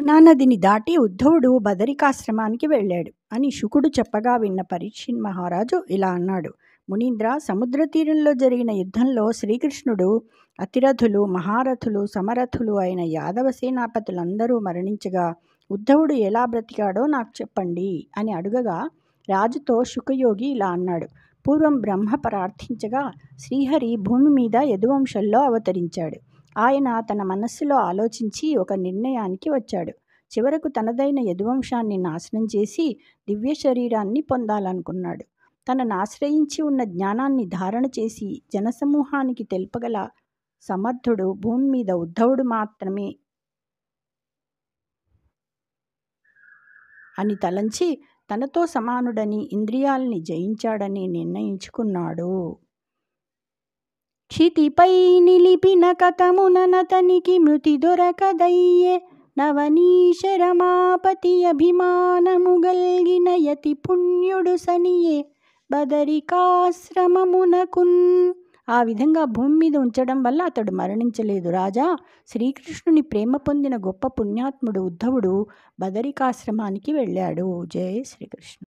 నదిని దాటి ఉద్ధవుడు బదరికాశ్రమానికి వెళ్ళాడు అని శుకుడు చెప్పగా విన్న పరీక్షిత్ మహారాజు ఇలా అన్నాడు: మునీంద్ర, సముద్ర తీరంలో జరిగిన యుద్ధంలో శ్రీకృష్ణుడు అతిరథులు, మహారథులు, సమరథులు అయిన యాదవ సేనాపతులందరూ మరణించగా ఉద్ధవుడు ఎలా బ్రతికాడో నాకు చెప్పండి అని అడుగగా రాజుతో శుకయోగి ఇలా అన్నాడు: పూర్వం బ్రహ్మ ప్రార్థించగా శ్రీహరి భూమి మీద యదువంశంలో అవతరించాడు. ఆయన తన మనస్సులో ఆలోచించి ఒక నిర్ణయానికి వచ్చాడు. చివరకు తనదైన యదువంశాన్ని నాశనం చేసి దివ్య శరీరాన్ని పొందాలనుకున్నాడు. తనను ఆశ్రయించి ఉన్న జ్ఞానాన్ని ధారణ చేసి జనసమూహానికి తెలుపగల సమర్థుడు భూమి మీద ఉద్ధవుడు మాత్రమే అని తలంచి తనతో సమానుడని, ఇంద్రియాల్ని జయించాడని నిర్ణయించుకున్నాడు. క్షితిపై నిలిపిన కథముననతనికి మృతి దొరకదయ్యే, నవనీశరమాపతి అభిమానము గల్గిన యతి పుణ్యుడు సనియే బదరికాశ్రమమునకున్. ఆ విధంగా భూమి మీద ఉంచడం వల్ల అతడు మరణించలేదు రాజా. శ్రీకృష్ణుని ప్రేమ పొందిన గొప్ప పుణ్యాత్ముడు ఉద్ధవుడు బదరికాశ్రమానికి వెళ్ళాడు. జై శ్రీకృష్ణ.